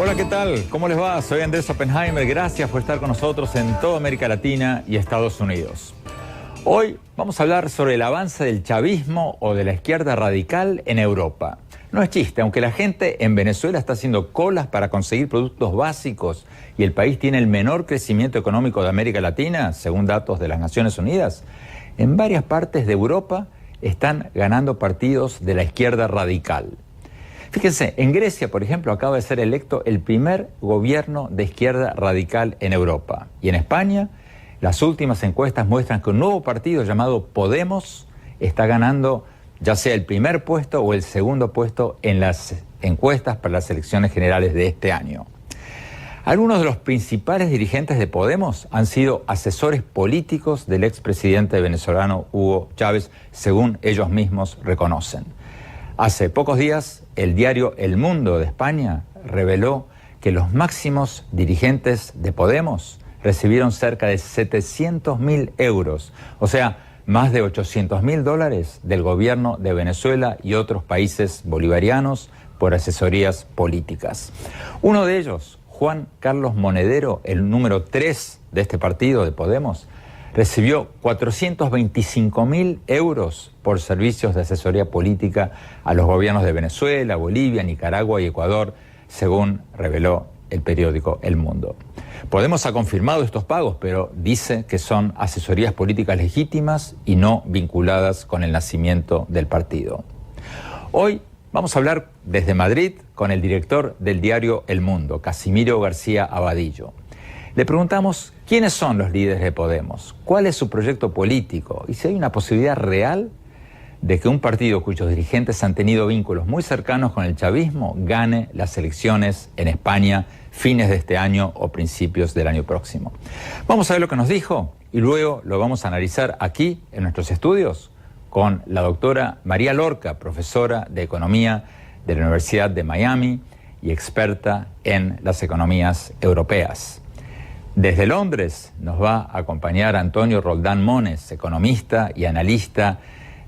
Hola, ¿qué tal? ¿Cómo les va? Soy Andrés Oppenheimer. Gracias por estar con nosotros en toda América Latina y Estados Unidos. Hoy vamos a hablar sobre el avance del chavismo o de la izquierda radical en Europa. No es chiste, aunque la gente en Venezuela está haciendo colas para conseguir productos básicos y el país tiene el menor crecimiento económico de América Latina, según datos de las Naciones Unidas, en varias partes de Europa están ganando partidos de la izquierda radical. Fíjense, en Grecia, por ejemplo, acaba de ser electo el primer gobierno de izquierda radical en Europa. Y en España, las últimas encuestas muestran que un nuevo partido llamado Podemos está ganando ya sea el primer puesto o el segundo puesto en las encuestas para las elecciones generales de este año. Algunos de los principales dirigentes de Podemos han sido asesores políticos del expresidente venezolano Hugo Chávez, según ellos mismos reconocen. Hace pocos días, el diario El Mundo de España reveló que los máximos dirigentes de Podemos recibieron cerca de 700.000 euros, o sea, más de $800.000 del gobierno de Venezuela y otros países bolivarianos por asesorías políticas. Uno de ellos, Juan Carlos Monedero, el número 3 de este partido de Podemos, recibió 425.000 euros por servicios de asesoría política a los gobiernos de Venezuela, Bolivia, Nicaragua y Ecuador, según reveló el periódico El Mundo. Podemos ha confirmado estos pagos, pero dice que son asesorías políticas legítimas y no vinculadas con el nacimiento del partido. Hoy vamos a hablar desde Madrid con el director del diario El Mundo, Casimiro García Abadillo. Le preguntamos quiénes son los líderes de Podemos, cuál es su proyecto político y si hay una posibilidad real de que un partido cuyos dirigentes han tenido vínculos muy cercanos con el chavismo gane las elecciones en España fines de este año o principios del año próximo. Vamos a ver lo que nos dijo y luego lo vamos a analizar aquí en nuestros estudios con la doctora María Lorca, profesora de Economía de la Universidad de Miami y experta en las economías europeas. Desde Londres nos va a acompañar Antonio Roldán Mones, economista y analista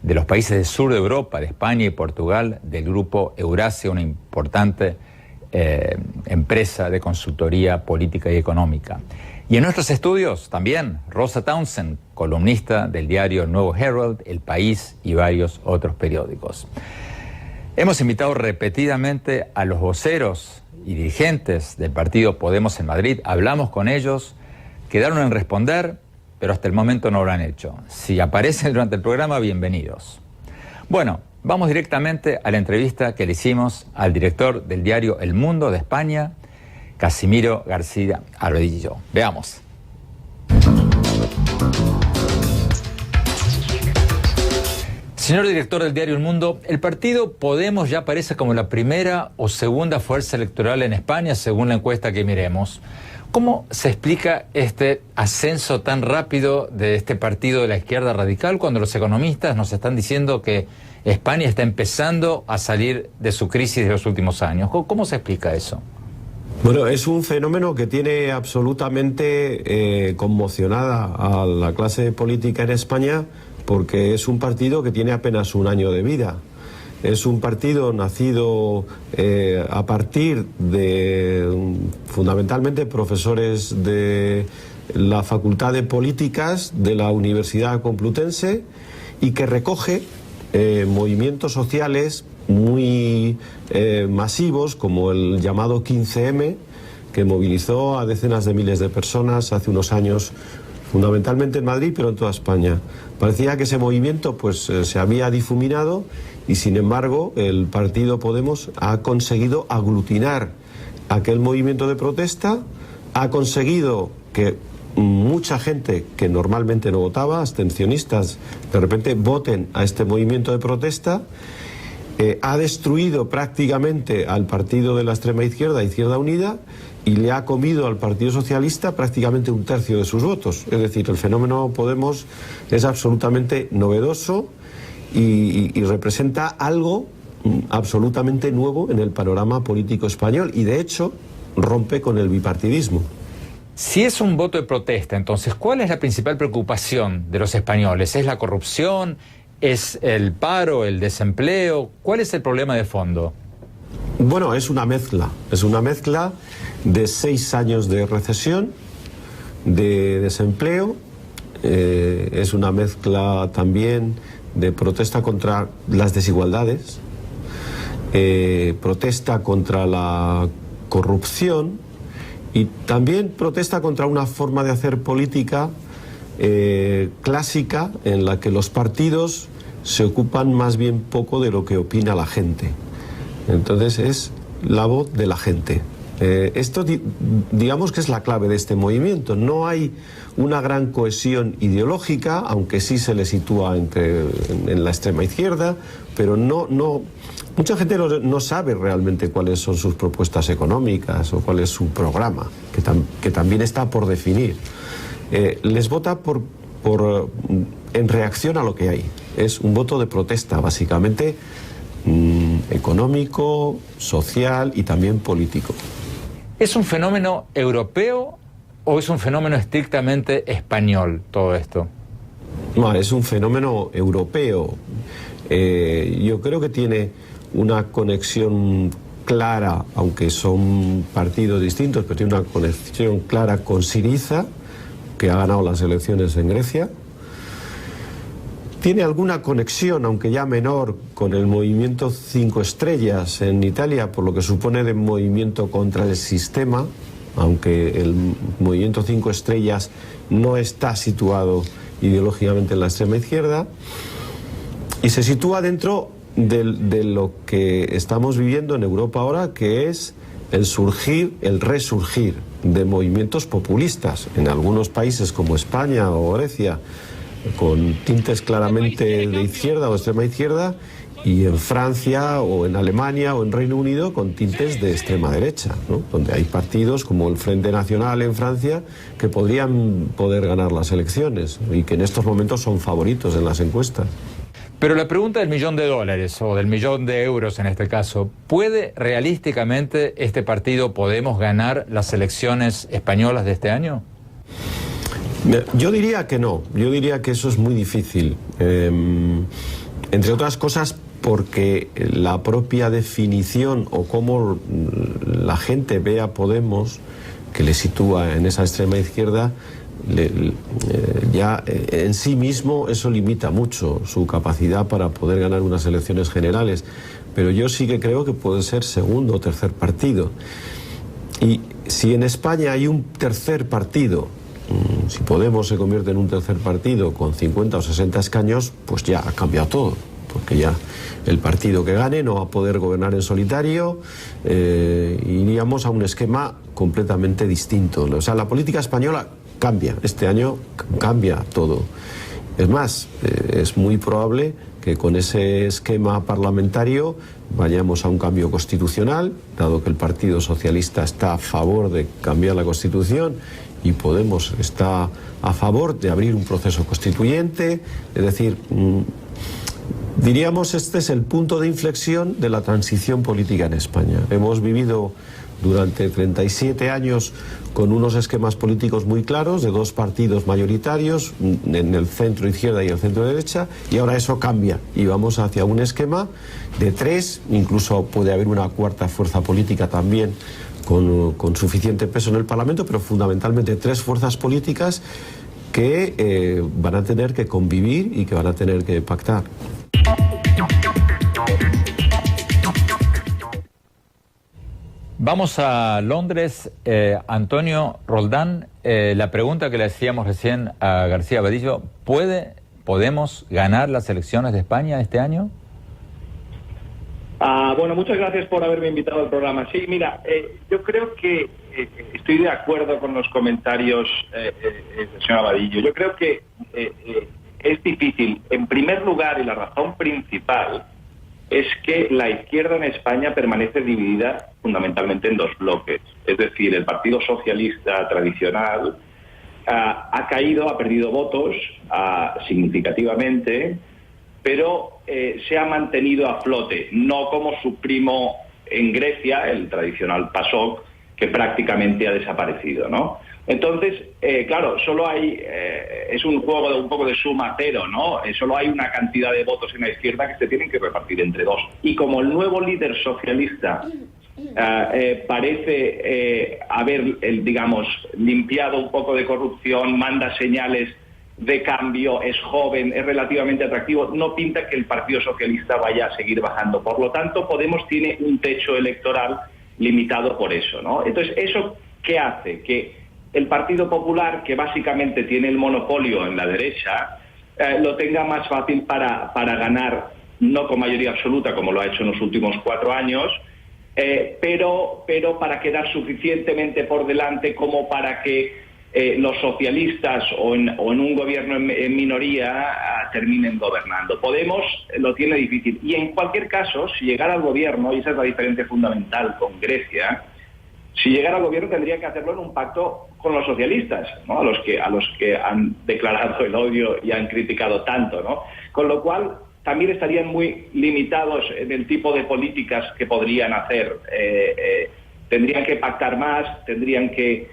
de los países del sur de Europa, de España y Portugal, del grupo Eurasia, una importante empresa de consultoría política y económica. Y en nuestros estudios también Rosa Townsend, columnista del diario Nuevo Herald, El País y varios otros periódicos. Hemos invitado repetidamente a los voceros y dirigentes del partido Podemos en Madrid. Hablamos con ellos, quedaron en responder, pero hasta el momento no lo han hecho. Si aparecen durante el programa, bienvenidos. Bueno, vamos directamente a la entrevista que le hicimos al director del diario El Mundo de España, Casimiro García Abadillo. Veamos. Señor director del diario El Mundo, el partido Podemos ya aparece como la primera o segunda fuerza electoral en España, según la encuesta que miremos. ¿Cómo se explica este ascenso tan rápido de este partido de la izquierda radical cuando los economistas nos están diciendo que España está empezando a salir de su crisis de los últimos años? ¿Cómo se explica eso? Bueno, es un fenómeno que tiene absolutamente conmocionada a la clase política en España, porque es un partido que tiene apenas un año de vida. Es un partido nacido a partir de fundamentalmente profesores de la Facultad de Políticas de la Universidad Complutense y que recoge movimientos sociales muy masivos como el llamado 15M, que movilizó a decenas de miles de personas hace unos años, fundamentalmente en Madrid, pero en toda España. Parecía que ese movimiento se había difuminado y, sin embargo, el partido Podemos ha conseguido aglutinar aquel movimiento de protesta, ha conseguido que mucha gente que normalmente no votaba, abstencionistas, de repente voten a este movimiento de protesta, ha destruido prácticamente al partido de la extrema izquierda, Izquierda Unida, y le ha comido al Partido Socialista prácticamente un tercio de sus votos. Es decir, el fenómeno Podemos es absolutamente novedoso y representa algo absolutamente nuevo en el panorama político español y, de hecho, rompe con el bipartidismo. Si es un voto de protesta, entonces, ¿cuál es la principal preocupación de los españoles? ¿Es la corrupción? ¿Es el paro, el desempleo? ¿Cuál es el problema de fondo? Bueno, es una mezcla de 6 años de recesión, de desempleo, es una mezcla también de protesta contra las desigualdades, protesta contra la corrupción y también protesta contra una forma de hacer política clásica en la que los partidos se ocupan más bien poco de lo que opina la gente. Entonces es la voz de la gente. Esto digamos que es la clave de este movimiento. No hay una gran cohesión ideológica, aunque sí se le sitúa en la extrema izquierda, pero mucha gente no sabe realmente cuáles son sus propuestas económicas o cuál es su programa, que también está por definir. Les vota en reacción a lo que hay. Es un voto de protesta, básicamente, económico, social y también político. ¿Es un fenómeno europeo o es un fenómeno estrictamente español todo esto? No, es un fenómeno europeo. Yo creo que tiene una conexión clara, aunque son partidos distintos, pero tiene una conexión clara con Syriza, que ha ganado las elecciones en Grecia. Tiene alguna conexión, aunque ya menor, con el movimiento 5 estrellas en Italia, por lo que supone de movimiento contra el sistema, aunque el movimiento 5 estrellas no está situado ideológicamente en la extrema izquierda, y se sitúa dentro de lo que estamos viviendo en Europa ahora, que es el resurgir de movimientos populistas en algunos países como España o Grecia, con tintes claramente de izquierda o extrema izquierda, y en Francia o en Alemania o en Reino Unido con tintes de extrema derecha, ¿no? Donde hay partidos como el Frente Nacional en Francia que podrían poder ganar las elecciones y que en estos momentos son favoritos en las encuestas. Pero la pregunta del $1.000.000 o del $1.000.000 en este caso, ¿puede realísticamente este partido Podemos ganar las elecciones españolas de este año? Yo diría que no, yo diría que eso es muy difícil, entre otras cosas porque la propia definición o cómo la gente ve a Podemos, que le sitúa en esa extrema izquierda, ya en sí mismo eso limita mucho su capacidad para poder ganar unas elecciones generales, pero yo sí que creo que puede ser segundo o tercer partido. Y si en España hay un tercer partido, si Podemos se convierte en un tercer partido con 50 o 60 escaños, pues ya ha cambiado todo, porque ya el partido que gane no va a poder gobernar en solitario, iríamos a un esquema completamente distinto. O sea, la política española cambia, este año cambia todo. Es más, es muy probable que con ese esquema parlamentario vayamos a un cambio constitucional, dado que el Partido Socialista está a favor de cambiar la Constitución y Podemos está a favor de abrir un proceso constituyente. Es decir, diríamos este es el punto de inflexión de la transición política en España. Hemos vivido durante 37 años con unos esquemas políticos muy claros de dos partidos mayoritarios en el centro izquierda y el centro derecha, y ahora eso cambia y vamos hacia un esquema de 3, incluso puede haber una cuarta fuerza política también con suficiente peso en el Parlamento, pero fundamentalmente 3 fuerzas políticas que van a tener que convivir y que van a tener que pactar. Vamos a Londres. Antonio Roldán, la pregunta que le hacíamos recién a García Badillo, ¿podemos ganar las elecciones de España este año? Bueno, muchas gracias por haberme invitado al programa. Sí, mira, yo creo que estoy de acuerdo con los comentarios del señor Badillo. Yo creo que es difícil. En primer lugar, y la razón principal, es que la izquierda en España permanece dividida fundamentalmente en 2 bloques. Es decir, el Partido Socialista tradicional ha perdido votos significativamente, pero se ha mantenido a flote, no como su primo en Grecia, el tradicional PASOK, que prácticamente ha desaparecido, ¿no? Entonces, claro, solo hay, es un juego de un poco de suma cero, ¿no? Solo hay una cantidad de votos en la izquierda que se tienen que repartir entre 2. Y como el nuevo líder socialista parece haber, digamos, limpiado un poco de corrupción, manda señales de cambio, es joven, es relativamente atractivo, no pinta que el Partido Socialista vaya a seguir bajando. Por lo tanto, Podemos tiene un techo electoral limitado por eso, ¿no? Entonces, ¿eso qué hace? Que el Partido Popular, que básicamente tiene el monopolio en la derecha, lo tenga más fácil para ganar, no con mayoría absoluta, como lo ha hecho en los últimos 4 años, pero para quedar suficientemente por delante como para que los socialistas o en un gobierno en minoría terminen gobernando. Podemos lo tiene difícil. Y en cualquier caso, si llegara al gobierno, y esa es la diferencia fundamental con Grecia, si llegara al gobierno tendría que hacerlo en un pacto con los socialistas, ¿no? a los que han declarado el odio y han criticado tanto, ¿no? Con lo cual también estarían muy limitados en el tipo de políticas que podrían hacer. Tendrían que pactar más, tendrían que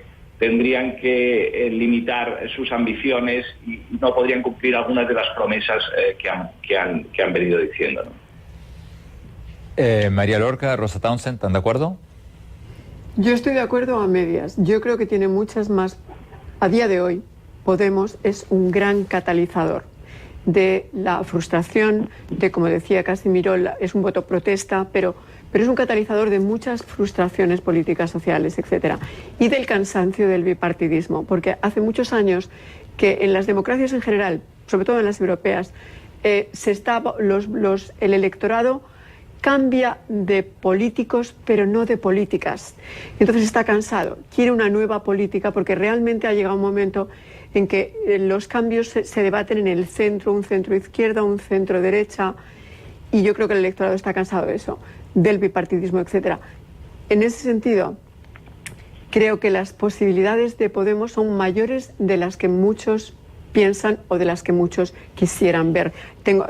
limitar sus ambiciones y no podrían cumplir algunas de las promesas que han venido diciendo, ¿no? María Lorca, Rosa Townsend, ¿están de acuerdo? Yo estoy de acuerdo a medias. Yo creo que tiene muchas más. A día de hoy, Podemos es un gran catalizador de la frustración, de, como decía Casimiro, es un voto protesta, pero es un catalizador de muchas frustraciones políticas, sociales, etcétera, y del cansancio del bipartidismo, porque hace muchos años que en las democracias en general, sobre todo en las europeas, el electorado cambia de políticos, pero no de políticas. Entonces está cansado, quiere una nueva política, porque realmente ha llegado un momento en que los cambios se debaten en el centro, un centro izquierda, un centro derecha, y yo creo que el electorado está cansado de eso, del bipartidismo, etcétera. En ese sentido, creo que las posibilidades de Podemos son mayores de las que muchos piensan o de las que muchos quisieran ver.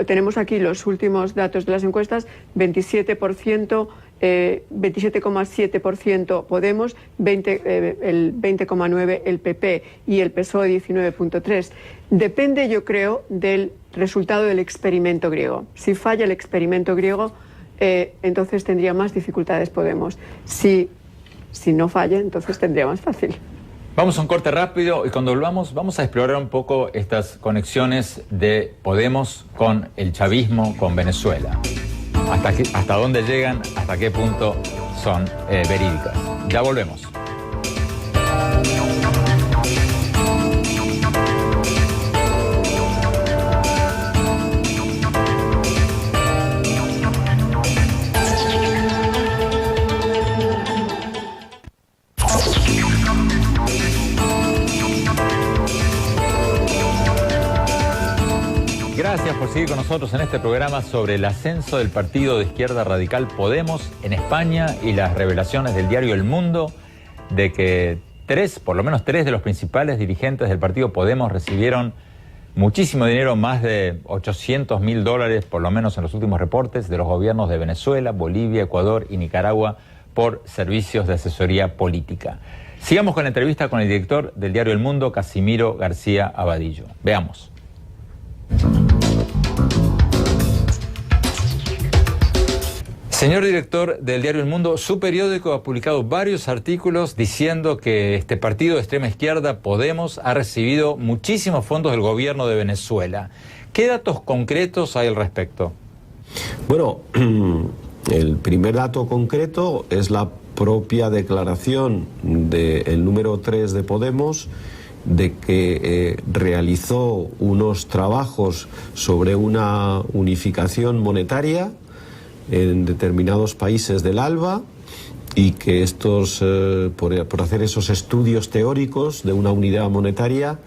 Tenemos aquí los últimos datos de las encuestas: 27%, 27,7% Podemos, el 20,9% el PP y el PSOE 19,3%. Depende, yo creo, del resultado del experimento griego. Si falla el experimento griego, entonces tendría más dificultades Podemos. Si no falla, entonces tendría más fácil. Vamos a un corte rápido y cuando volvamos vamos a explorar un poco estas conexiones de Podemos con el chavismo, con Venezuela. Hasta dónde llegan, hasta qué punto son verídicas. Ya volvemos. Gracias por seguir con nosotros en este programa sobre el ascenso del partido de izquierda radical Podemos en España y las revelaciones del diario El Mundo de que por lo menos tres de los principales dirigentes del partido Podemos recibieron muchísimo dinero, más de $800.000 por lo menos en los últimos reportes de los gobiernos de Venezuela, Bolivia, Ecuador y Nicaragua por servicios de asesoría política. Sigamos con la entrevista con el director del diario El Mundo, Casimiro García Abadillo. Veamos. Señor director del diario El Mundo, su periódico ha publicado varios artículos diciendo que este partido de extrema izquierda, Podemos, ha recibido muchísimos fondos del gobierno de Venezuela. ¿Qué datos concretos hay al respecto? Bueno, el primer dato concreto es la propia declaración del número 3 de Podemos, de que realizó unos trabajos sobre una unificación monetaria en determinados países del ALBA y que estos, por hacer esos estudios teóricos de una unidad monetaria,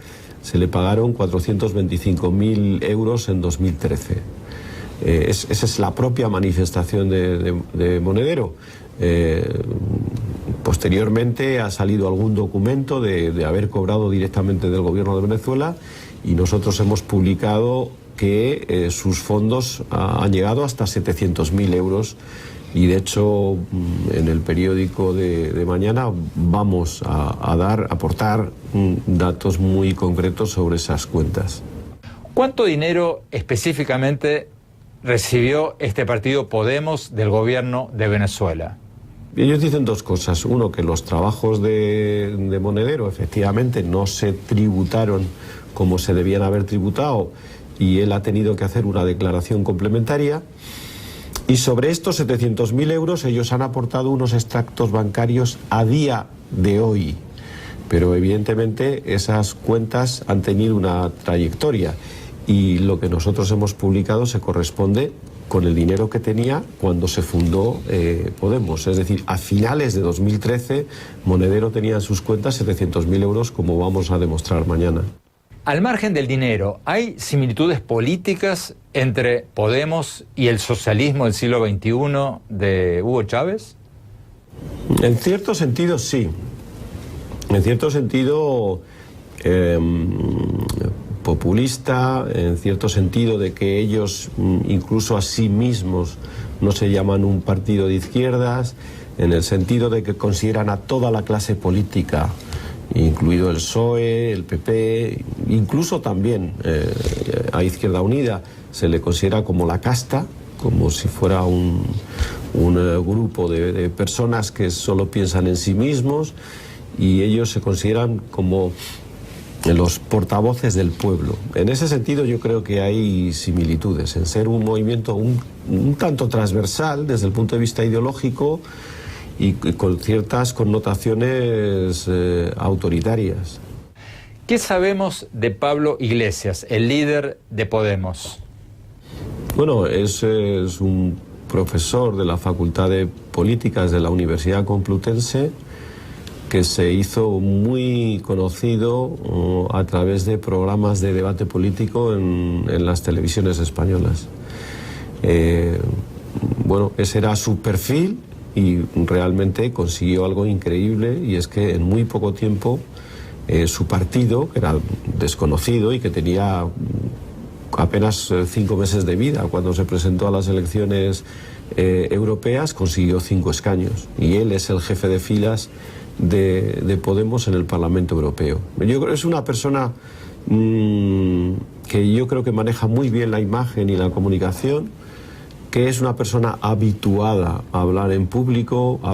se le pagaron 425.000 euros en 2013. Esa es la propia manifestación de Monedero. Posteriormente ha salido algún documento de haber cobrado directamente del gobierno de Venezuela y nosotros hemos publicado que sus fondos han llegado hasta 700.000 euros y de hecho en el periódico de mañana vamos a aportar datos muy concretos sobre esas cuentas. ¿Cuánto dinero específicamente recibió este partido Podemos del gobierno de Venezuela? Ellos dicen dos cosas. Uno, que los trabajos de Monedero efectivamente no se tributaron como se debían haber tributado y él ha tenido que hacer una declaración complementaria. Y sobre estos 700.000 euros ellos han aportado unos extractos bancarios a día de hoy. Pero evidentemente esas cuentas han tenido una trayectoria y lo que nosotros hemos publicado se corresponde con el dinero que tenía cuando se fundó Podemos. Es decir, a finales de 2013 Monedero tenía en sus cuentas 700.000 euros, como vamos a demostrar mañana. Al margen del dinero, ¿hay similitudes políticas entre Podemos y el socialismo del siglo XXI de Hugo Chávez? En cierto sentido, sí. En cierto sentido, populista, en cierto sentido de que ellos incluso a sí mismos no se llaman un partido de izquierdas, en el sentido de que consideran a toda la clase política, incluido el PSOE, el PP, incluso también a Izquierda Unida, se le considera como la casta, como si fuera un grupo de personas que solo piensan en sí mismos, y ellos se consideran como los portavoces del pueblo. En ese sentido yo creo que hay similitudes en ser un movimiento un tanto transversal desde el punto de vista ideológico y con ciertas connotaciones autoritarias. ¿Qué sabemos de Pablo Iglesias, el líder de Podemos? Bueno, es un profesor de la Facultad de Políticas de la Universidad Complutense que se hizo muy conocido a través de programas de debate político en las televisiones españolas. Bueno, ese era su perfil y realmente consiguió algo increíble, y es que en muy poco tiempo su partido, que era desconocido y que tenía apenas 5 meses de vida cuando se presentó a las elecciones europeas, consiguió 5 escaños, y él es el jefe de filas de Podemos en el Parlamento Europeo. Yo creo que es una persona que yo creo que maneja muy bien la imagen y la comunicación, que es una persona habituada a hablar en público, a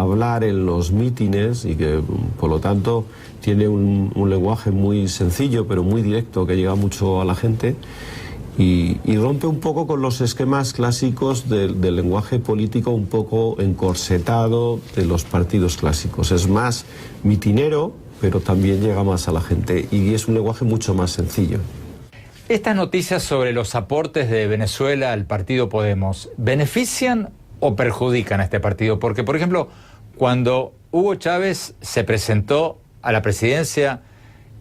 hablar en los mítines, y que por lo tanto tiene un lenguaje muy sencillo pero muy directo que llega mucho a la gente, y rompe un poco con los esquemas clásicos del lenguaje político un poco encorsetado de los partidos clásicos. Es más mitinero, pero también llega más a la gente, y es un lenguaje mucho más sencillo. Estas noticias sobre los aportes de Venezuela al partido Podemos, ¿benefician o perjudican a este partido? Porque, por ejemplo, cuando Hugo Chávez se presentó a la presidencia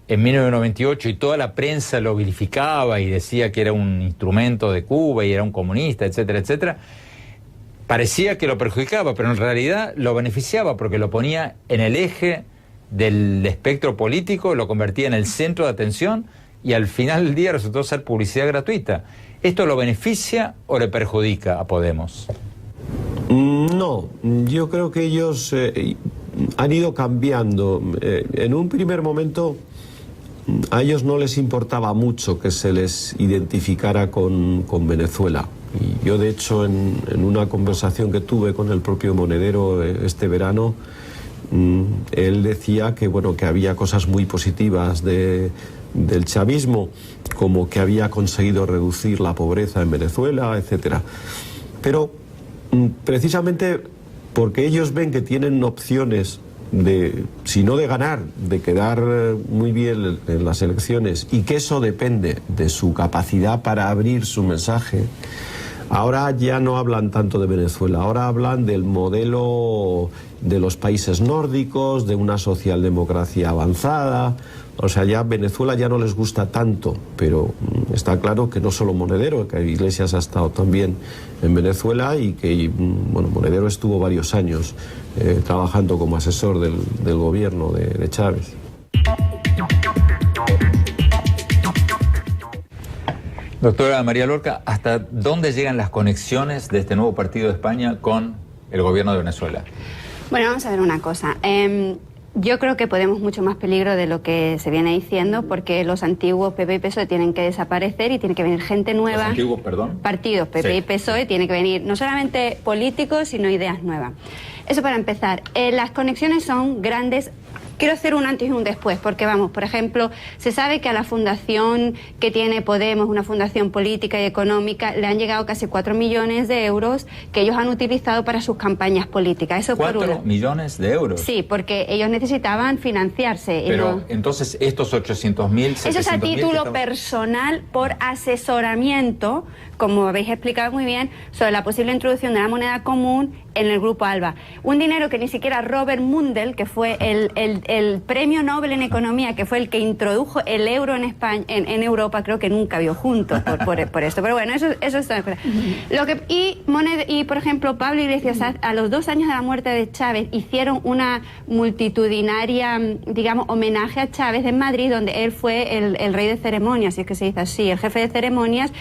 en 1998 y toda la prensa lo vilificaba y decía que era un instrumento de Cuba y era un comunista, etcétera, etcétera, parecía que lo perjudicaba, pero en realidad lo beneficiaba porque lo ponía en el eje del espectro político, lo convertía en el centro de atención, y al final del día resultó ser publicidad gratuita. ¿Esto lo beneficia o le perjudica a Podemos? No, yo creo que ellos han ido cambiando. En un primer momento a ellos no les importaba mucho que se les identificara con Venezuela. Y yo, de hecho, en una conversación que tuve con el propio Monedero este verano, él decía que, bueno, que había cosas muy positivas del chavismo, como que había conseguido reducir la pobreza en Venezuela, etcétera. Pero precisamente porque ellos ven que tienen opciones de, si no de ganar, de quedar muy bien en las elecciones, y que eso depende de su capacidad para abrir su mensaje, ahora ya no hablan tanto de Venezuela, ahora hablan del modelo de los países nórdicos, de una socialdemocracia avanzada. O sea, ya Venezuela ya no les gusta tanto, pero está claro que no solo Monedero, que Iglesias ha estado también en Venezuela, y que, bueno, Monedero estuvo varios años trabajando como asesor del gobierno de Chávez. Doctora María Lorca, ¿hasta dónde llegan las conexiones de este nuevo partido de España con el gobierno de Venezuela? Bueno, vamos a ver una cosa. Yo creo que Podemos mucho más peligro de lo que se viene diciendo, porque los antiguos PP y PSOE tienen que desaparecer y tiene que venir gente nueva. ¿Los antiguos, perdón? Partidos PP Sí. y PSOE, tiene que venir no solamente políticos, sino ideas nuevas. Eso para empezar. Las conexiones son grandes. Quiero hacer un antes y un después, porque vamos, por ejemplo, se sabe que a la fundación que tiene Podemos, una fundación política y económica, le han llegado casi 4 millones de euros que ellos han utilizado para sus campañas políticas. Eso por 4 uno. millones de euros. Sí, porque ellos necesitaban financiarse. Pero y no... entonces estos 800.000, Eso es a título personal por asesoramiento, como habéis explicado muy bien, sobre la posible introducción de la moneda común en el Grupo ALBA. Un dinero que ni siquiera Robert Mundell, que fue el premio Nobel en Economía, que fue el que introdujo el euro en España, en Europa, creo que nunca vio juntos por esto. Pero bueno, eso está claro. Y por ejemplo, Pablo Iglesias, a los 2 años de la muerte de Chávez, hicieron una multitudinaria, digamos, homenaje a Chávez en Madrid, donde él fue el rey de ceremonias, si es que se dice así, el jefe de ceremonias,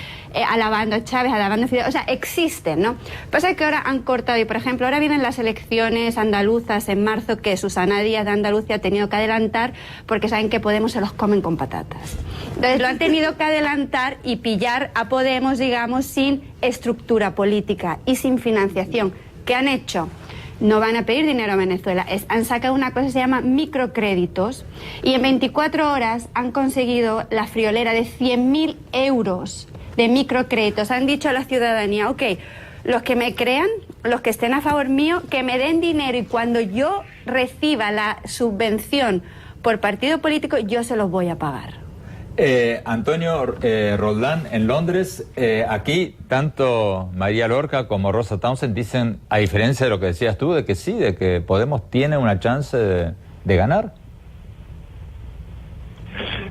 alabando a Chávez, alabando a Fidel. O sea, existen, ¿no? Pasa que ahora han cortado, y por ejemplo, ahora vienen las elecciones andaluzas en marzo, que Susana Díaz de Andalucía ha tenido que adelantar, porque saben que Podemos se los comen con patatas. Entonces lo han tenido que adelantar y pillar a Podemos, digamos, sin estructura política y sin financiación. ¿Qué han hecho? No van a pedir dinero a Venezuela, han sacado una cosa que se llama microcréditos, y en 24 horas han conseguido la friolera de 100.000 euros de microcréditos. Han dicho a la ciudadanía, ok, los que me crean, los que estén a favor mío, que me den dinero, y cuando yo reciba la subvención por partido político, yo se los voy a pagar. Antonio Roldán, en Londres, aquí tanto María Lorca como Rosa Townsend dicen, a diferencia de lo que decías tú, de que sí, de que Podemos tiene una chance de ganar.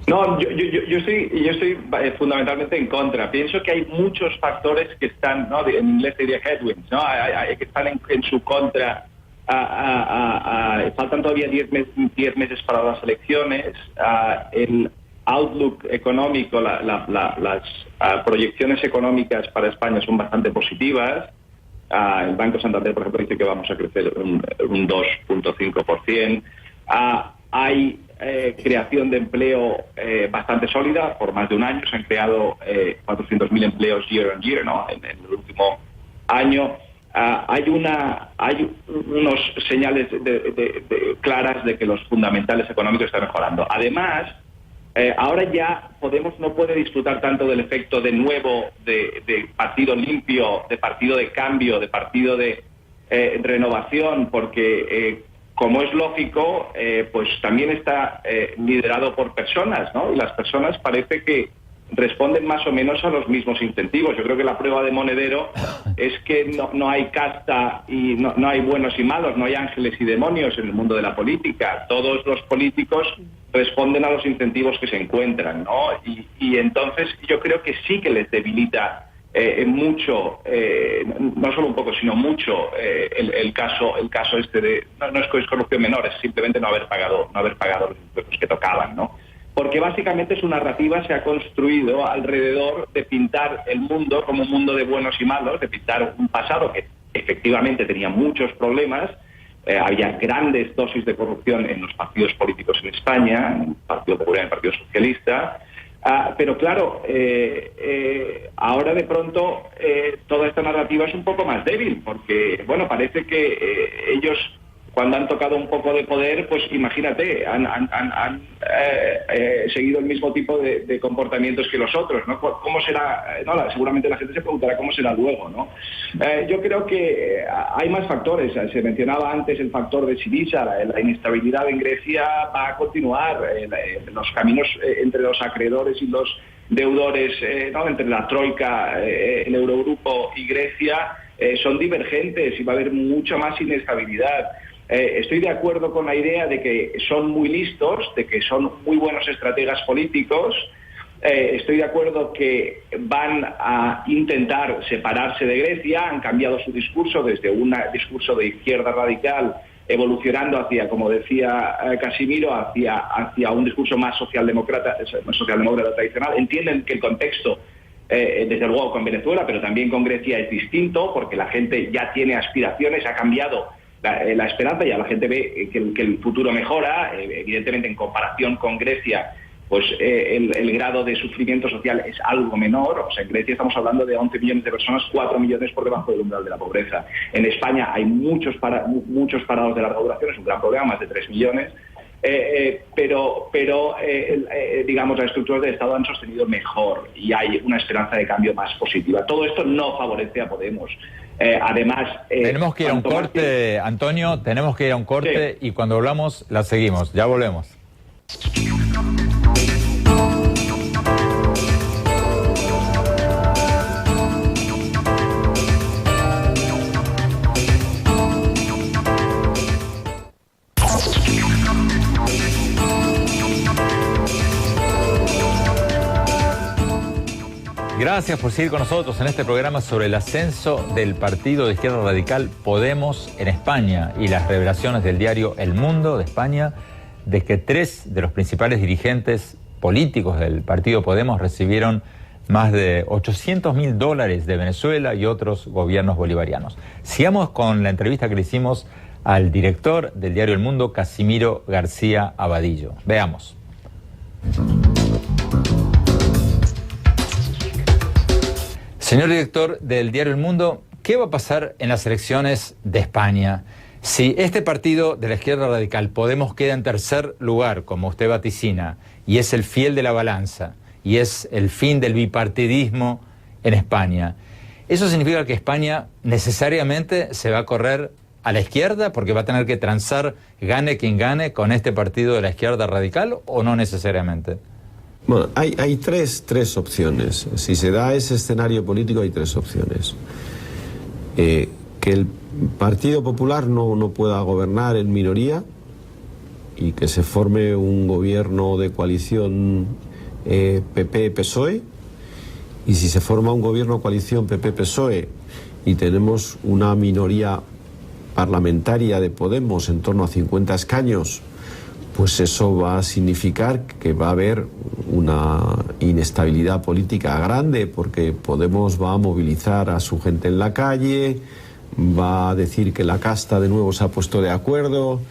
No, yo estoy fundamentalmente en contra. Pienso que hay muchos factores que están, ¿no?, en inglés diría headwinds, ¿no?, que están en su contra. Faltan todavía 10 meses para las elecciones. El outlook económico, las proyecciones económicas para España son bastante positivas. El Banco Santander, por ejemplo, dice que vamos a crecer un 2.5%. Hay creación de empleo bastante sólida. Por más de un año se han creado 400.000 empleos year on year, ¿no?, en el último año. Hay unos señales claras de que los fundamentales económicos están mejorando. Además, ahora ya Podemos no puede disfrutar tanto del efecto de nuevo de partido limpio, de partido de cambio, de partido de renovación, porque como es lógico, pues también está liderado por personas, ¿no? Y las personas parece que responden más o menos a los mismos incentivos. Yo creo que la prueba de Monedero es que no hay casta y no hay buenos y malos, no hay ángeles y demonios en el mundo de la política. Todos los políticos responden a los incentivos que se encuentran, ¿no? Y entonces yo creo que sí que les debilita mucho, no solo un poco, sino mucho, el caso este de no es corrupción menor, es simplemente no haber pagado los impuestos que tocaban, ¿no? Porque básicamente su narrativa se ha construido alrededor de pintar el mundo como un mundo de buenos y malos, de pintar un pasado que efectivamente tenía muchos problemas. Había grandes dosis de corrupción en los partidos políticos en España, en el Partido Popular, en el Partido Socialista. Pero claro, ahora de pronto toda esta narrativa es un poco más débil, porque bueno, parece que ellos, cuando han tocado un poco de poder, pues imagínate, han seguido el mismo tipo de comportamientos que los otros, ¿no? ¿Cómo será? No, seguramente la gente se preguntará cómo será luego, ¿no? Yo creo que hay más factores. Se mencionaba antes el factor de Syriza, la inestabilidad en Grecia va a continuar, los caminos entre los acreedores y los deudores, ¿no?, entre la Troika, el Eurogrupo y Grecia, son divergentes y va a haber mucha más inestabilidad. Estoy de acuerdo con la idea de que son muy listos, de que son muy buenos estrategas políticos. Estoy de acuerdo que van a intentar separarse de Grecia. Han cambiado su discurso desde un discurso de izquierda radical, evolucionando hacia, como decía Casimiro, hacia un discurso más socialdemócrata tradicional. Entienden que el contexto, desde luego con Venezuela, pero también con Grecia, es distinto, porque la gente ya tiene aspiraciones, ha cambiado la esperanza, ya la gente ve que el futuro mejora, evidentemente en comparación con Grecia, pues el grado de sufrimiento social es algo menor. O sea, en Grecia estamos hablando de 11 millones de personas, 4 millones por debajo del umbral de la pobreza. En España hay muchos parados de larga duración, es un gran problema, más de 3 millones. Pero digamos, las estructuras del Estado han sostenido mejor y hay una esperanza de cambio más positiva. Todo esto no favorece a Podemos. Además... tenemos que ir a un corte, Antonio, tenemos que ir a un corte, sí. Y cuando volvamos la seguimos. Ya volvemos. Gracias por seguir con nosotros en este programa sobre el ascenso del partido de izquierda radical Podemos en España y las revelaciones del diario El Mundo de España de que 3 de los principales dirigentes políticos del partido Podemos recibieron más de $800.000 de Venezuela y otros gobiernos bolivarianos. Sigamos con la entrevista que le hicimos al director del diario El Mundo, Casimiro García Abadillo. Veamos. Señor director del diario El Mundo, ¿qué va a pasar en las elecciones de España? Si este partido de la izquierda radical, Podemos, queda en tercer lugar, como usted vaticina, y es el fiel de la balanza, y es el fin del bipartidismo en España, ¿eso significa que España necesariamente se va a correr a la izquierda porque va a tener que transar, gane quien gane, con este partido de la izquierda radical, o no necesariamente? Bueno, hay tres opciones. Si se da ese escenario político, hay 3 opciones. Que el Partido Popular no pueda gobernar en minoría y que se forme un gobierno de coalición PP-PSOE. Y si se forma un gobierno de coalición PP-PSOE y tenemos una minoría parlamentaria de Podemos en torno a 50 escaños, pues eso va a significar que va a haber una inestabilidad política grande, porque Podemos va a movilizar a su gente en la calle, va a decir que la casta de nuevo se ha puesto de acuerdo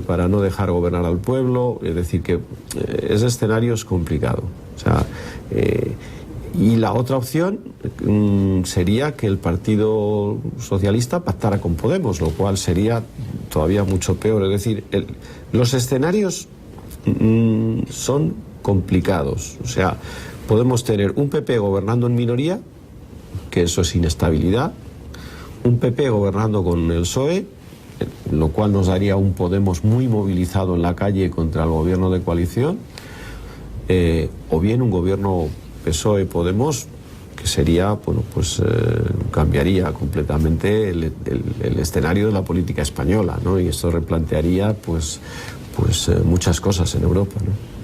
para no dejar gobernar al pueblo. Es decir, que ese escenario es complicado. O sea, y la otra opción sería que el Partido Socialista pactara con Podemos, lo cual sería todavía mucho peor. Es decir, los escenarios son complicados. O sea, podemos tener un PP gobernando en minoría, que eso es inestabilidad, un PP gobernando con el PSOE, lo cual nos daría un Podemos muy movilizado en la calle contra el gobierno de coalición, o bien un gobierno PSOE-Podemos, que sería, bueno, pues cambiaría completamente el escenario de la política española, ¿no? Y esto replantearía pues muchas cosas en Europa, ¿no?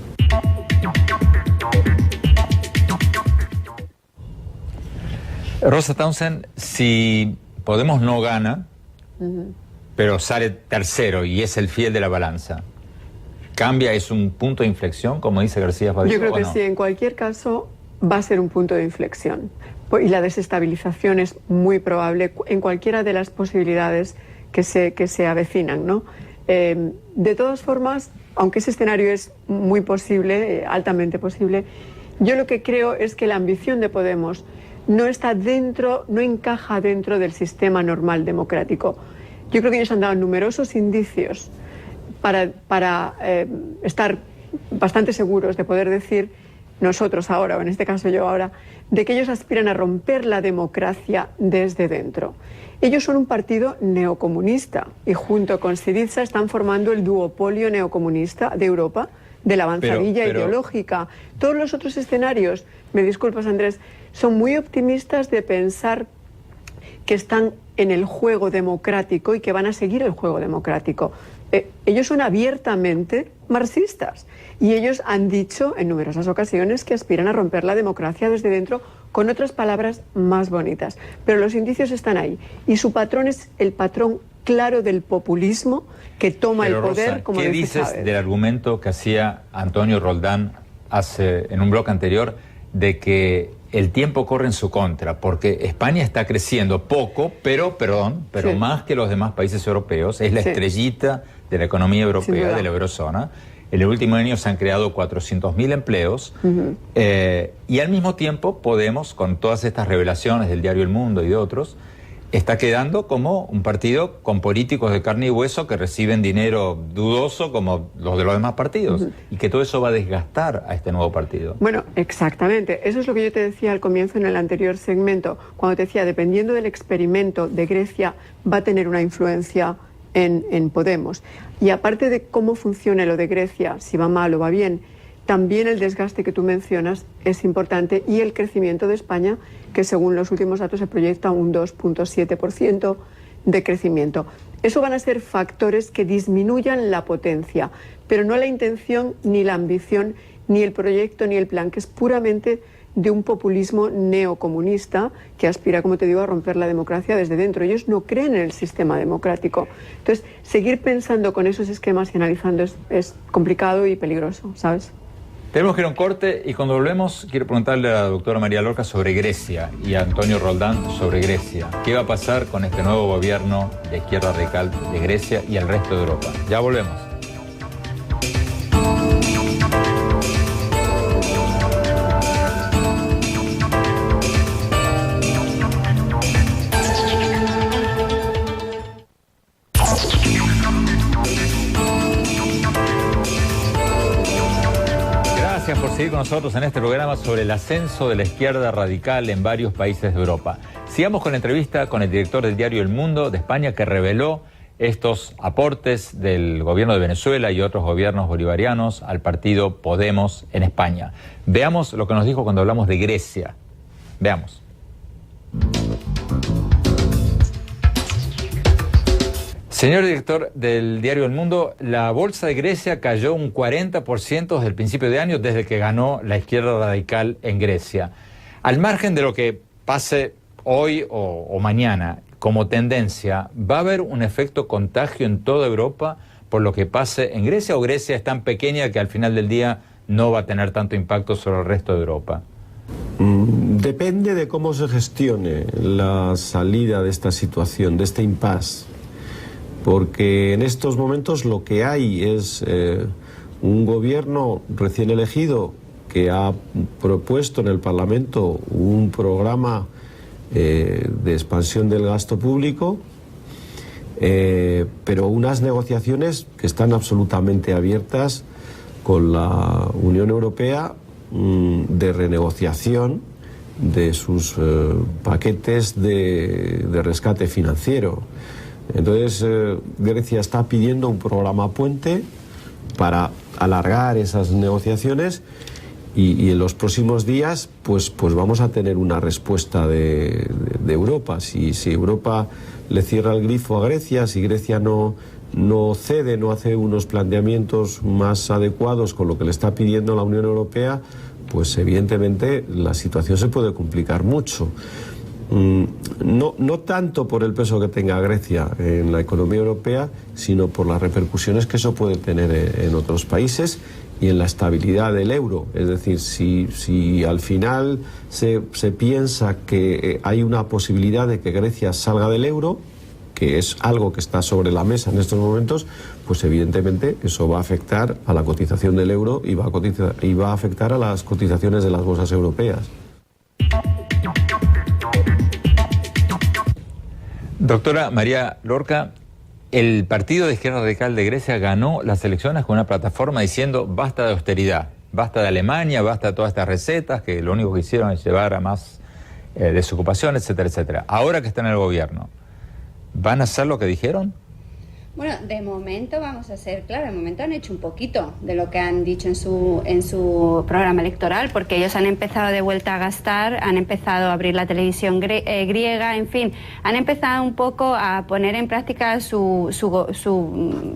Rosa Townsend, si Podemos no gana, pero sale tercero y es el fiel de la balanza, ¿cambia? ¿Es un punto de inflexión, como dice García Abadillo? Yo creo que no? sí, en cualquier caso va a ser un punto de inflexión. Y la desestabilización es muy probable en cualquiera de las posibilidades que se avecinan, ¿no? De todas formas, aunque ese escenario es muy posible, altamente posible, yo lo que creo es que la ambición de Podemos no encaja dentro del sistema normal democrático. Yo creo que ellos han dado numerosos indicios para estar bastante seguros de poder decir nosotros ahora, o en este caso yo ahora, de que ellos aspiran a romper la democracia desde dentro. Ellos son un partido neocomunista y junto con Syriza están formando el duopolio neocomunista de Europa, de la avanzadilla ideológica. Todos los otros escenarios, me disculpas Andrés, son muy optimistas de pensar que están en el juego democrático y que van a seguir el juego democrático. Ellos son abiertamente marxistas y ellos han dicho en numerosas ocasiones que aspiran a romper la democracia desde dentro, con otras palabras más bonitas. Pero los indicios están ahí y su patrón es el patrón claro del populismo que toma el poder, Rosa, como ¿qué dice dices Chávez? del argumento que hacía Antonio Roldán en un bloque anterior de que el tiempo corre en su contra, porque España está creciendo poco, pero Sí. más que los demás países europeos. Es la Sí. estrellita de la economía Sin europea, duda. de la eurozona. En el último año se han creado 400.000 empleos y al mismo tiempo Podemos, con todas estas revelaciones del diario El Mundo y de otros, está quedando como un partido con políticos de carne y hueso que reciben dinero dudoso como los de los demás partidos y que todo eso va a desgastar a este nuevo partido. Bueno, exactamente. Eso es lo que yo te decía al comienzo en el anterior segmento, cuando te decía, dependiendo del experimento de Grecia, va a tener una influencia en Podemos. Y aparte de cómo funcione lo de Grecia, si va mal o va bien, también el desgaste que tú mencionas es importante y el crecimiento de España, que según los últimos datos se proyecta un 2,7% de crecimiento. Eso van a ser factores que disminuyan la potencia, pero no la intención, ni la ambición, ni el proyecto, ni el plan, que es puramente de un populismo neocomunista que aspira, como te digo, a romper la democracia desde dentro. Ellos no creen en el sistema democrático. Entonces, seguir pensando con esos esquemas y analizando es complicado y peligroso, ¿sabes? Tenemos que ir a un corte y cuando volvemos quiero preguntarle a la doctora María Lorca sobre Grecia y a Antonio Roldán sobre Grecia. ¿Qué va a pasar con este nuevo gobierno de izquierda radical de Grecia y el resto de Europa? Ya volvemos. Gracias por seguir con nosotros en este programa sobre el ascenso de la izquierda radical en varios países de Europa. Sigamos con la entrevista con el director del diario El Mundo de España, que reveló estos aportes del gobierno de Venezuela y otros gobiernos bolivarianos al partido Podemos en España. Veamos lo que nos dijo cuando hablamos de Grecia. Veamos. Señor director del diario El Mundo, la bolsa de Grecia cayó un 40% desde el principio de año, desde que ganó la izquierda radical en Grecia. Al margen de lo que pase hoy o mañana como tendencia, ¿va a haber un efecto contagio en toda Europa por lo que pase en Grecia, o Grecia es tan pequeña que al final del día no va a tener tanto impacto sobre el resto de Europa? Depende de cómo se gestione la salida de esta situación, de este impasse. Porque en estos momentos lo que hay es un gobierno recién elegido que ha propuesto en el Parlamento un programa de expansión del gasto público, pero unas negociaciones que están absolutamente abiertas con la Unión Europea de renegociación de sus paquetes de rescate financiero. Entonces, Grecia está pidiendo un programa puente para alargar esas negociaciones y en los próximos días pues vamos a tener una respuesta de Europa. Si Europa le cierra el grifo a Grecia, si Grecia no cede, no hace unos planteamientos más adecuados con lo que le está pidiendo la Unión Europea, pues evidentemente la situación se puede complicar mucho. No tanto por el peso que tenga Grecia en la economía europea, sino por las repercusiones que eso puede tener en otros países y en la estabilidad del euro. Es decir, si al final se piensa que hay una posibilidad de que Grecia salga del euro, que es algo que está sobre la mesa en estos momentos, pues evidentemente eso va a afectar a la cotización del euro y va a afectar a las cotizaciones de las bolsas europeas. Doctora María Lorca, el Partido de Izquierda Radical de Grecia ganó las elecciones con una plataforma diciendo basta de austeridad, basta de Alemania, basta de todas estas recetas que lo único que hicieron es llevar a más desocupación, etcétera, etcétera. Ahora que están en el gobierno, ¿van a hacer lo que dijeron? Bueno, de momento vamos a ser, claro, de momento han hecho un poquito de lo que han dicho en su programa electoral, porque ellos han empezado de vuelta a gastar, han empezado a abrir la televisión griega, en fin, han empezado un poco a poner en práctica su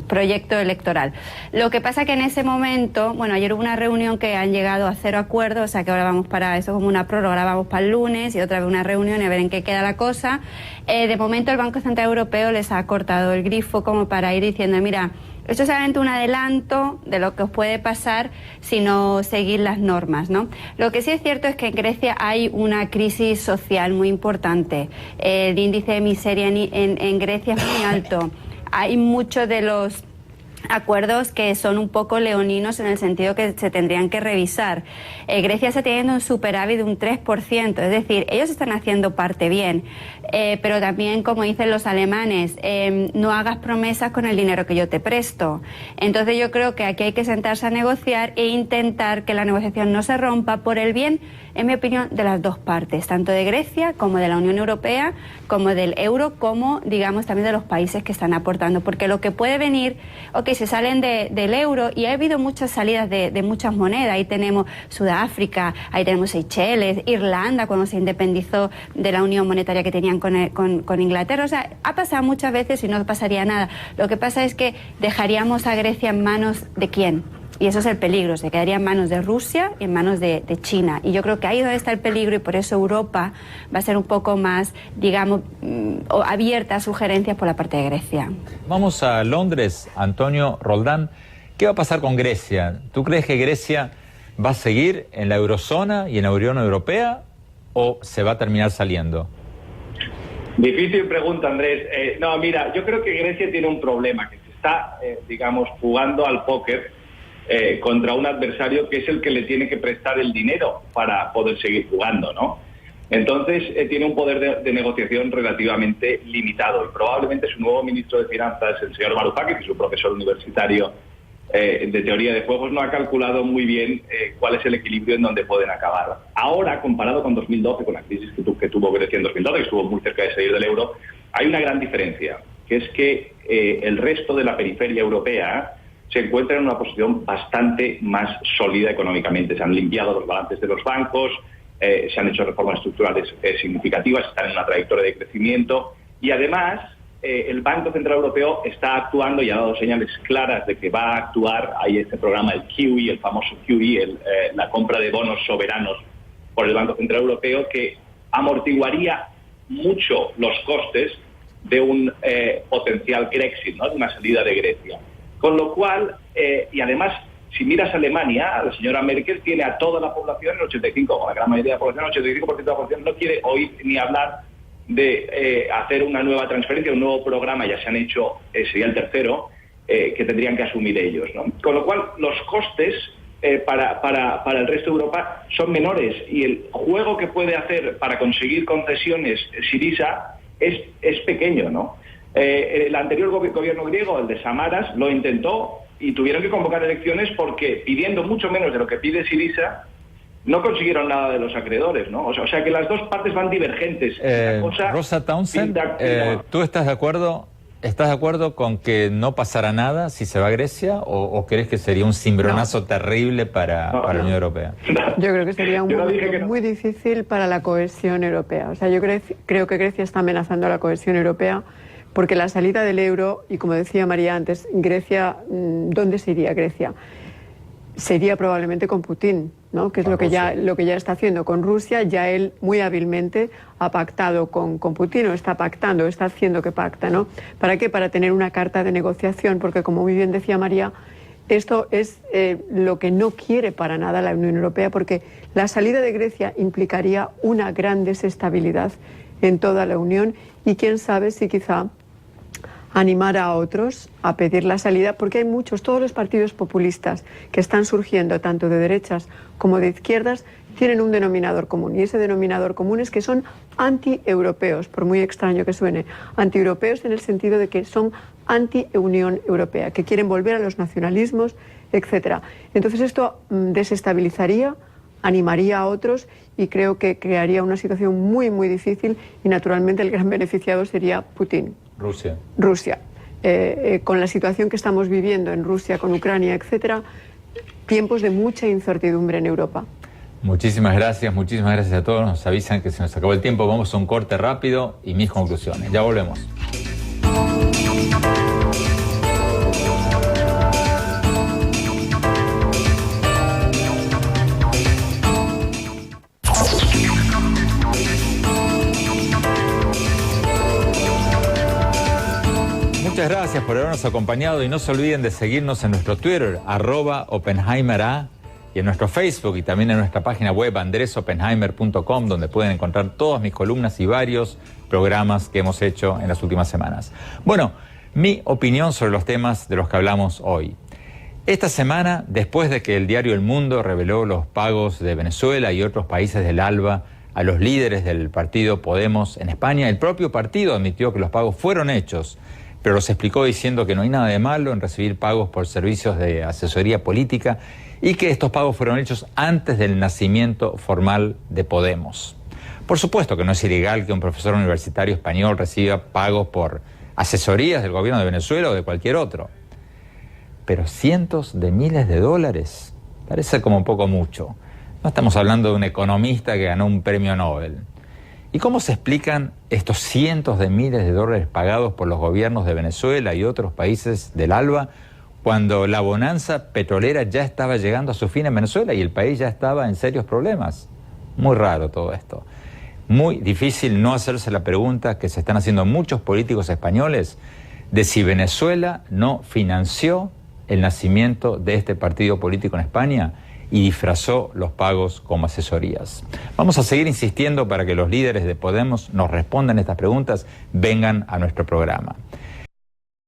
proyecto electoral. Lo que pasa que en ese momento, bueno, ayer hubo una reunión que han llegado a 0 acuerdos, o sea que ahora vamos para eso como una prórroga, ahora vamos para el lunes y otra vez una reunión y a ver en qué queda la cosa. De momento el Banco Central Europeo les ha cortado el grifo como para ir diciendo, mira, Esto es solamente un adelanto de lo que os puede pasar si no seguís las normas, ¿no? Lo que sí es cierto es que en Grecia hay una crisis social muy importante. El índice de miseria en Grecia es muy alto. Hay muchos de los acuerdos que son un poco leoninos en el sentido que se tendrían que revisar. Grecia está teniendo un superávit de un 3%, es decir, ellos están haciendo parte bien, pero también, como dicen los alemanes, no hagas promesas con el dinero que yo te presto. Entonces yo creo que aquí hay que sentarse a negociar e intentar que la negociación no se rompa por el bien, en mi opinión, de las dos partes, tanto de Grecia como de la Unión Europea, como del euro, como, digamos, también de los países que están aportando, porque lo que puede venir, se salen del euro, y ha habido muchas salidas de muchas monedas. Ahí tenemos Sudáfrica, ahí tenemos Seychelles, Irlanda cuando se independizó de la unión monetaria que tenían con Inglaterra. O sea, ha pasado muchas veces y no pasaría nada. Lo que pasa es que dejaríamos a Grecia en manos de ¿quién? Y eso es el peligro, se quedaría en manos de Rusia y en manos de China. Y yo creo que ahí es donde está el peligro, y por eso Europa va a ser un poco más, digamos, abierta a sugerencias por la parte de Grecia. Vamos a Londres, Antonio Roldán. ¿Qué va a pasar con Grecia? ¿Tú crees que Grecia va a seguir en la eurozona y en la Unión Europea o se va a terminar saliendo? Difícil pregunta, Andrés. No, mira, yo creo que Grecia tiene un problema, que se está, digamos, jugando al póker contra un adversario que es el que le tiene que prestar el dinero para poder seguir jugando, ¿no? Entonces tiene un poder de negociación relativamente limitado, y probablemente su nuevo ministro de Finanzas, el señor Varoufakis, que es un profesor universitario de teoría de juegos, no ha calculado muy bien cuál es el equilibrio en donde pueden acabar. Ahora, comparado con 2012, con la crisis que tuvo Grecia en 2012, que estuvo muy cerca de salir del euro, hay una gran diferencia, que es que el resto de la periferia europea se encuentra en una posición bastante más sólida económicamente. Se han limpiado los balances de los bancos, se han hecho reformas estructurales significativas, están en una trayectoria de crecimiento, y además el Banco Central Europeo está actuando y ha dado señales claras de que va a actuar. Hay este programa, el QE, el famoso QE, la compra de bonos soberanos por el Banco Central Europeo, que amortiguaría mucho los costes de un potencial Grexit, ¿no?, de una salida de Grecia. Con lo cual, y además, si miras a Alemania, la señora Merkel tiene a toda la población, el 85%, o la gran mayoría de la población, el 85% de la población no quiere oír ni hablar de hacer una nueva transferencia, un nuevo programa. Ya se han hecho, sería el tercero, que tendrían que asumir ellos, ¿no? Con lo cual, los costes para el resto de Europa son menores, y el juego que puede hacer para conseguir concesiones Syriza es pequeño, ¿no? El anterior gobierno griego, el de Samaras, lo intentó y tuvieron que convocar elecciones porque, pidiendo mucho menos de lo que pide Syriza, no consiguieron nada de los acreedores, ¿no? O sea que las dos partes van divergentes. Rosa Townsend, ¿tú estás de acuerdo con que no pasará nada si se va a Grecia, o crees que sería un cimbronazo terrible para la Unión Europea? Yo creo que sería un momento muy difícil para la cohesión europea. O sea, yo creo que Grecia está amenazando a la cohesión europea, porque la salida del euro, y como decía María antes, Grecia, ¿dónde se iría Grecia? Se iría probablemente con Putin, ¿no?, que es lo que ya está haciendo con Rusia. Ya él muy hábilmente ha pactado con Putin, o está pactando, está haciendo que pacta, ¿no? ¿Para qué? Para tener una carta de negociación, porque, como muy bien decía María, esto es lo que no quiere para nada la Unión Europea, porque la salida de Grecia implicaría una gran desestabilidad en toda la Unión, y quién sabe si quizá animar a otros a pedir la salida, porque hay todos los partidos populistas que están surgiendo, tanto de derechas como de izquierdas, tienen un denominador común, y ese denominador común es que son anti-europeos, por muy extraño que suene, anti-europeos en el sentido de que son anti-Unión Europea, que quieren volver a los nacionalismos, etc. Entonces esto desestabilizaría, animaría a otros, y creo que crearía una situación muy, muy difícil, y naturalmente el gran beneficiado sería Putin. Rusia. Con la situación que estamos viviendo en Rusia, con Ucrania, etcétera, tiempos de mucha incertidumbre en Europa. Muchísimas gracias a todos. Nos avisan que se nos acabó el tiempo. Vamos a un corte rápido y mis conclusiones. Ya volvemos. Muchas gracias por habernos acompañado y no se olviden de seguirnos en nuestro Twitter, @OppenheimerA, y en nuestro Facebook y también en nuestra página web andresopenheimer.com, donde pueden encontrar todas mis columnas y varios programas que hemos hecho en las últimas semanas. Bueno, mi opinión sobre los temas de los que hablamos hoy. Esta semana, después de que el diario El Mundo reveló los pagos de Venezuela y otros países del ALBA a los líderes del partido Podemos en España, el propio partido admitió que los pagos fueron hechos, pero los explicó diciendo que no hay nada de malo en recibir pagos por servicios de asesoría política y que estos pagos fueron hechos antes del nacimiento formal de Podemos. Por supuesto que no es ilegal que un profesor universitario español reciba pagos por asesorías del gobierno de Venezuela o de cualquier otro. Pero cientos de miles de dólares parece como un poco mucho. No estamos hablando de un economista que ganó un premio Nobel. ¿Y cómo se explican estos cientos de miles de dólares pagados por los gobiernos de Venezuela y otros países del ALBA cuando la bonanza petrolera ya estaba llegando a su fin en Venezuela y el país ya estaba en serios problemas? Muy raro todo esto. Muy difícil no hacerse la pregunta que se están haciendo muchos políticos españoles de si Venezuela no financió el nacimiento de este partido político en España y disfrazó los pagos como asesorías. Vamos a seguir insistiendo para que los líderes de Podemos nos respondan estas preguntas, vengan a nuestro programa.